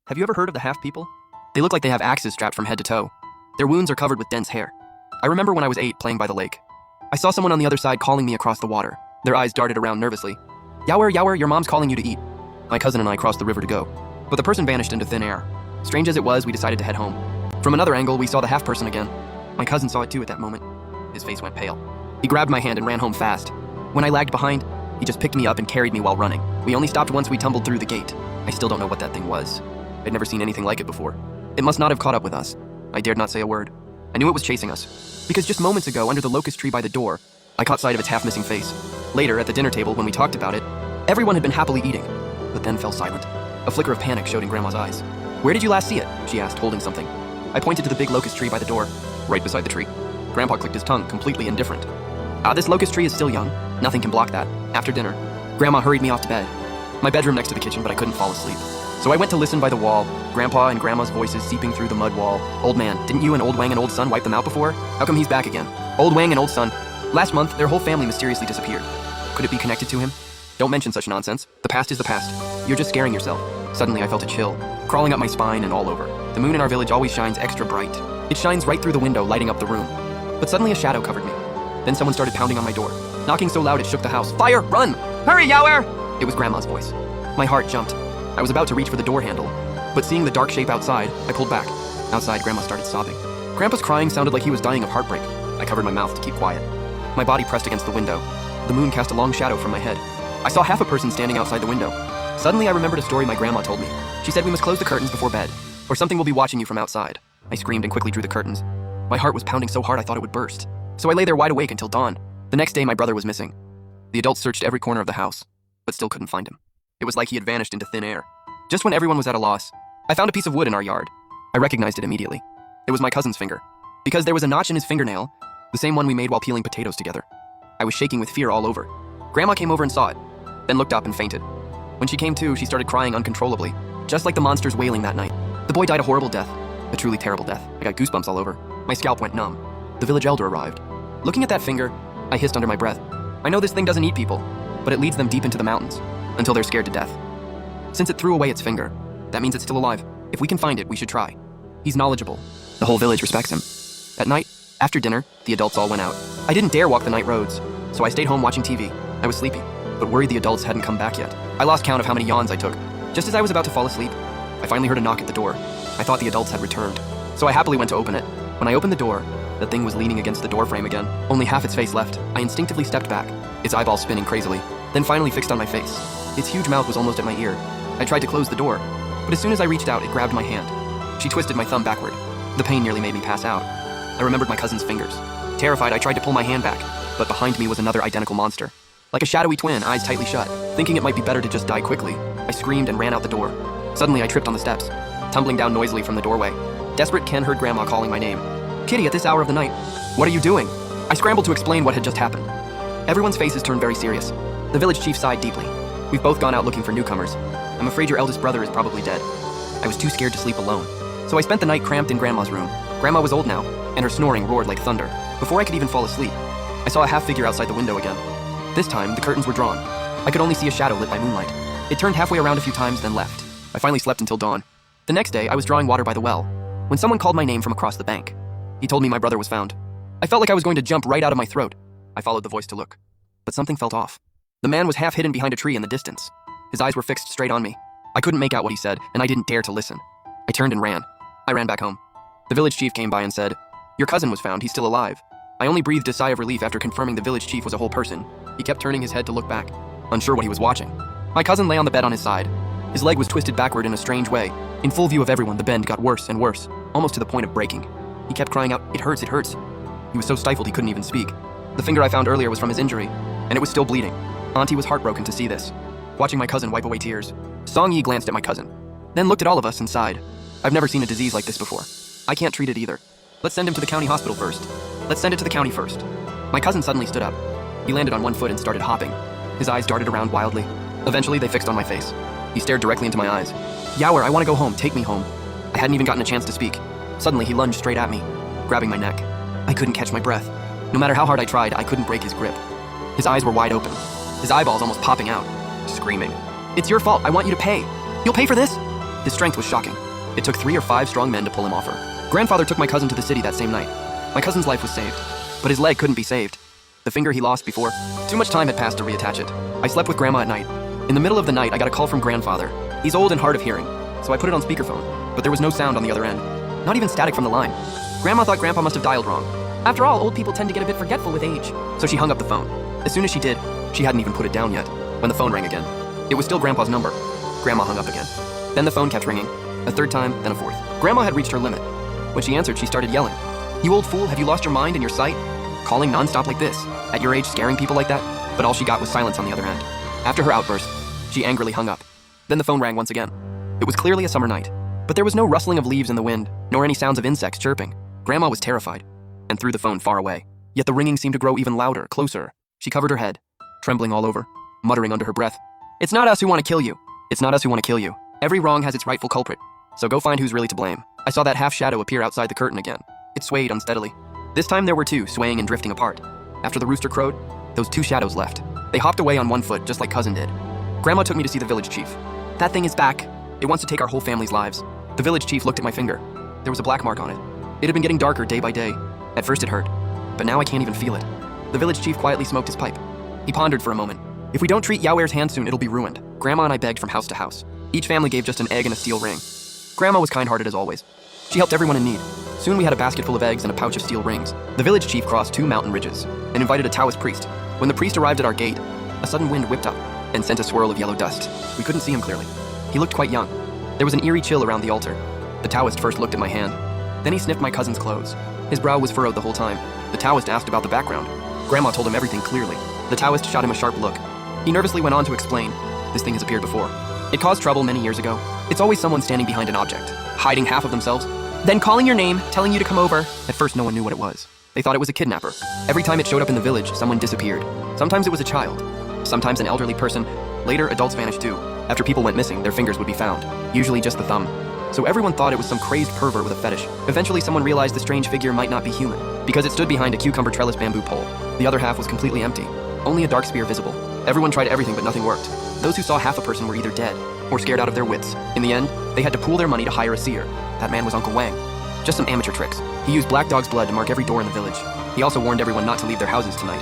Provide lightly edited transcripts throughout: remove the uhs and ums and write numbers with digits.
Have you ever heard of the half people? They look like they have axes strapped from head to toe. Their wounds are covered with dense hair. I remember when I was 8 playing by the lake. I saw someone on the other side calling me across the water. Their eyes darted around nervously. Yower, Yower, your mom's calling you to eat. My cousin and I crossed the river to go, but the person vanished into thin air. Strange as it was, we decided to head home. From another angle, we saw the half person again. My cousin saw it too at that moment. His face went pale. He grabbed my hand and ran home fast. When I lagged behind, he just picked me up and carried me while running. We only stopped once we tumbled through the gate. I still don't know what that thing was. I'd never seen anything like it before. It must not have caught up with us. I dared not say a word. I knew it was chasing us, because just moments ago, under the locust tree by the door, I caught sight of its half-missing face. Later, at the dinner table, when we talked about it, everyone had been happily eating, but then fell silent. A flicker of panic showed in Grandma's eyes. "Where did you last see it?" she asked, holding something. I pointed to the big locust tree by the door, right beside the tree. Grandpa clicked his tongue, completely indifferent. This locust tree is still young. Nothing can block that." After dinner, Grandma hurried me off to bed. My bedroom next to the kitchen, but I couldn't fall asleep. So I went to listen by the wall, Grandpa and Grandma's voices seeping through the mud wall. "Old man, didn't you and Old Wang and Old Son wipe them out before? How come he's back again? Old Wang and Old Son. Last month, their whole family mysteriously disappeared. Could it be connected to him? Don't mention such nonsense. The past is the past. You're just scaring yourself." Suddenly, I felt a chill, crawling up my spine and all over. The moon in our village always shines extra bright. It shines right through the window, lighting up the room. But suddenly a shadow covered me. Then someone started pounding on my door, knocking so loud it shook the house. "Fire! Run! Hurry, Yower!" It was Grandma's voice. My heart jumped. I was about to reach for the door handle, but seeing the dark shape outside, I pulled back. Outside, Grandma started sobbing. Grandpa's crying sounded like he was dying of heartbreak. I covered my mouth to keep quiet. My body pressed against the window. The moon cast a long shadow from my head. I saw half a person standing outside the window. Suddenly, I remembered a story my grandma told me. She said we must close the curtains before bed, or something will be watching you from outside. I screamed and quickly drew the curtains. My heart was pounding so hard I thought it would burst. So I lay there wide awake until dawn. The next day, my brother was missing. The adults searched every corner of the house, but still couldn't find him. It was like he had vanished into thin air. Just when everyone was at a loss, I found a piece of wood in our yard. I recognized it immediately. It was my cousin's finger, because there was a notch in his fingernail, the same one we made while peeling potatoes together. I was shaking with fear all over. Grandma came over and saw it, then looked up and fainted. When she came to, she started crying uncontrollably, just like the monsters wailing that night. The boy died a horrible death, a truly terrible death. I got goosebumps all over. My scalp went numb. The village elder arrived. Looking at that finger, I hissed under my breath. I know this thing doesn't eat people, but it leads them deep into the mountains, until they're scared to death. Since it threw away its finger, that means it's still alive. If we can find it, we should try. He's knowledgeable. The whole village respects him. At night, after dinner, the adults all went out. I didn't dare walk the night roads, so I stayed home watching TV. I was sleepy, but worried the adults hadn't come back yet. I lost count of how many yawns I took. Just as I was about to fall asleep, I finally heard a knock at the door. I thought the adults had returned, so I happily went to open it. When I opened the door, the thing was leaning against the doorframe again, only half its face left. I instinctively stepped back, its eyeballs spinning crazily, then finally fixed on my face. Its huge mouth was almost at my ear. I tried to close the door, but as soon as I reached out, it grabbed my hand. She twisted my thumb backward. The pain nearly made me pass out. I remembered my cousin's fingers. Terrified, I tried to pull my hand back, but behind me was another identical monster. Like a shadowy twin, eyes tightly shut. Thinking it might be better to just die quickly, I screamed and ran out the door. Suddenly, I tripped on the steps, tumbling down noisily from the doorway. Desperate, Ken heard Grandma calling my name. "Kitty, at this hour of the night. What are you doing?" I scrambled to explain what had just happened. Everyone's faces turned very serious. The village chief sighed deeply. "We've both gone out looking for newcomers. I'm afraid your eldest brother is probably dead." I was too scared to sleep alone, so I spent the night cramped in Grandma's room. Grandma was old now, and her snoring roared like thunder. Before I could even fall asleep, I saw a half figure outside the window again. This time, the curtains were drawn. I could only see a shadow lit by moonlight. It turned halfway around a few times, then left. I finally slept until dawn. The next day, I was drawing water by the well, when someone called my name from across the bank. He told me my brother was found. I felt like I was going to jump right out of my throat. I followed the voice to look, but something felt off. The man was half hidden behind a tree in the distance. His eyes were fixed straight on me. I couldn't make out what he said, and I didn't dare to listen. I turned and ran. I ran back home. The village chief came by and said, "Your cousin was found, he's still alive." I only breathed a sigh of relief after confirming the village chief was a whole person. He kept turning his head to look back, unsure what he was watching. My cousin lay on the bed on his side. His leg was twisted backward in a strange way. In full view of everyone, the bend got worse and worse, almost to the point of breaking. He kept crying out, "It hurts, it hurts." He was so stifled he couldn't even speak. The finger I found earlier was from his injury, and it was still bleeding. Auntie was heartbroken to see this, watching my cousin wipe away tears. Song Yi glanced at my cousin, then looked at all of us and sighed. "I've never seen a disease like this before. I can't treat it either. Let's send him to the county hospital first. Let's send it to the county first." My cousin suddenly stood up. He landed on one foot and started hopping. His eyes darted around wildly. Eventually, they fixed on my face. He stared directly into my eyes. "Yower, I want to go home. Take me home." I hadn't even gotten a chance to speak. Suddenly, he lunged straight at me, grabbing my neck. I couldn't catch my breath. No matter how hard I tried, I couldn't break his grip. His eyes were wide open, his eyeballs almost popping out, screaming, "It's your fault. I want you to pay. You'll pay for this?" His strength was shocking. It took 3 or 5 strong men to pull him off her. Grandfather took my cousin to the city that same night. My cousin's life was saved, but his leg couldn't be saved. The finger he lost before, too much time had passed to reattach it. I slept with Grandma at night. In the middle of the night, I got a call from Grandfather. He's old and hard of hearing, so I put it on speakerphone, but there was no sound on the other end. Not even static from the line. Grandma thought Grandpa must have dialed wrong. After all, old people tend to get a bit forgetful with age. So she hung up the phone. As soon as she did, she hadn't even put it down yet, when the phone rang again. It was still Grandpa's number. Grandma hung up again. Then the phone kept ringing. A third time, then a fourth. Grandma had reached her limit. When she answered, she started yelling. "You old fool, have you lost your mind and your sight? Calling nonstop like this? At your age, scaring people like that?" But all she got was silence on the other end. After her outburst, she angrily hung up. Then the phone rang once again. It was clearly a summer night, but there was no rustling of leaves in the wind, nor any sounds of insects chirping. Grandma was terrified, and threw the phone far away. Yet the ringing seemed to grow even louder, closer. She covered her head, trembling all over, muttering under her breath, "It's not us who want to kill you. It's not us who want to kill you. Every wrong has its rightful culprit. So go find who's really to blame." I saw that half shadow appear outside the curtain again. It swayed unsteadily. This time there were 2, swaying and drifting apart. After the rooster crowed, those 2 shadows left. They hopped away on one foot, just like Cousin did. Grandma took me to see the village chief. "That thing is back. It wants to take our whole family's lives." The village chief looked at my finger. There was a black mark on it. It had been getting darker day by day. At first it hurt, but now I can't even feel it. The village chief quietly smoked his pipe. He pondered for a moment. "If we don't treat Yaowair's hand soon, it'll be ruined." Grandma and I begged from house to house. Each family gave just an egg and a steel ring. Grandma was kind-hearted as always. She helped everyone in need. Soon we had a basket full of eggs and a pouch of steel rings. The village chief crossed 2 mountain ridges and invited a Taoist priest. When the priest arrived at our gate, a sudden wind whipped up and sent a swirl of yellow dust. We couldn't see him clearly. He looked quite young. There was an eerie chill around the altar. The Taoist first looked at my hand. Then he sniffed my cousin's clothes. His brow was furrowed the whole time. The Taoist asked about the background. Grandma told him everything clearly. The Taoist shot him a sharp look. He nervously went on to explain. "This thing has appeared before. It caused trouble many years ago. It's always someone standing behind an object, hiding half of themselves, then calling your name, telling you to come over." At first, no one knew what it was. They thought it was a kidnapper. Every time it showed up in the village, someone disappeared. Sometimes it was a child, sometimes an elderly person. Later, adults vanished too. After people went missing, their fingers would be found, usually just the thumb. So everyone thought it was some crazed pervert with a fetish. Eventually, someone realized the strange figure might not be human, because it stood behind a cucumber trellis bamboo pole. The other half was completely empty, only a dark spear visible. Everyone tried everything, but nothing worked. Those who saw half a person were either dead or scared out of their wits. In the end, they had to pool their money to hire a seer. That man was Uncle Wang. Just some amateur tricks. He used black dog's blood to mark every door in the village. He also warned everyone not to leave their houses tonight.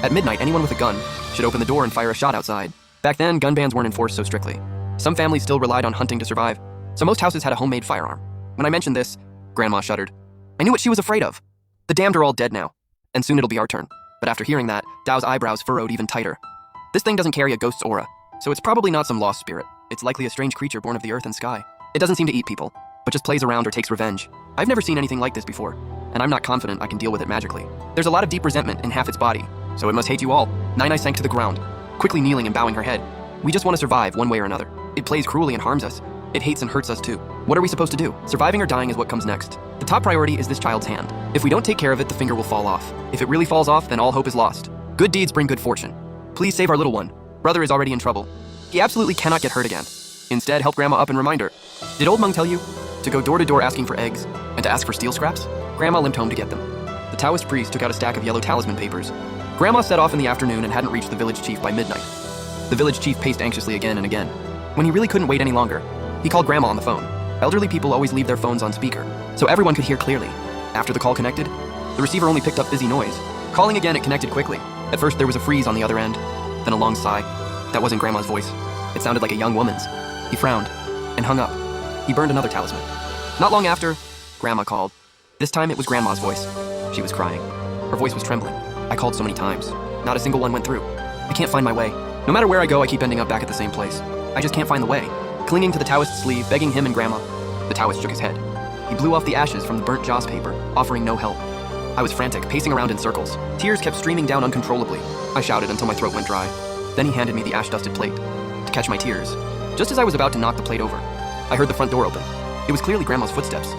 At midnight, anyone with a gun should open the door and fire a shot outside. Back then, gun bans weren't enforced so strictly. Some families still relied on hunting to survive, so most houses had a homemade firearm. When I mentioned this, Grandma shuddered. I knew what she was afraid of. The damned are all dead now, and soon it'll be our turn. But after hearing that, Dao's eyebrows furrowed even tighter. This thing doesn't carry a ghost's aura, so it's probably not some lost spirit. It's likely a strange creature born of the earth and sky. It doesn't seem to eat people, but just plays around or takes revenge. I've never seen anything like this before, and I'm not confident I can deal with it magically. There's a lot of deep resentment in half its body, so it must hate you all. Nai sank to the ground, quickly kneeling and bowing her head. We just want to survive one way or another. It plays cruelly and harms us. It hates and hurts us too. What are we supposed to do? Surviving or dying is what comes next. The top priority is this child's hand. If we don't take care of it, the finger will fall off. If it really falls off, then all hope is lost. Good deeds bring good fortune. Please save our little one. Brother is already in trouble. He absolutely cannot get hurt again. Instead, help Grandma up and remind her. Did old Meng tell you? To go door to door asking for eggs, and to ask for steel scraps? Grandma limped home to get them. The Taoist priest took out a stack of yellow talisman papers. Grandma set off in the afternoon and hadn't reached the village chief by midnight. The village chief paced anxiously again and again. When he really couldn't wait any longer, he called Grandma on the phone. Elderly people always leave their phones on speaker, so everyone could hear clearly. After the call connected, the receiver only picked up busy noise. Calling again, it connected quickly. At first, there was a freeze on the other end, then a long sigh. That wasn't Grandma's voice. It sounded like a young woman's. He frowned and hung up. He burned another talisman. Not long after, Grandma called. This time, it was Grandma's voice. She was crying. Her voice was trembling. I called so many times. Not a single one went through. I can't find my way. No matter where I go, I keep ending up back at the same place. I just can't find the way. Clinging to the Taoist's sleeve, begging him and Grandma. The Taoist shook his head. He blew off the ashes from the burnt joss paper, offering no help. I was frantic, pacing around in circles. Tears kept streaming down uncontrollably. I shouted until my throat went dry. Then he handed me the ash-dusted plate to catch my tears. Just as I was about to knock the plate over, I heard the front door open. It was clearly Grandma's footsteps.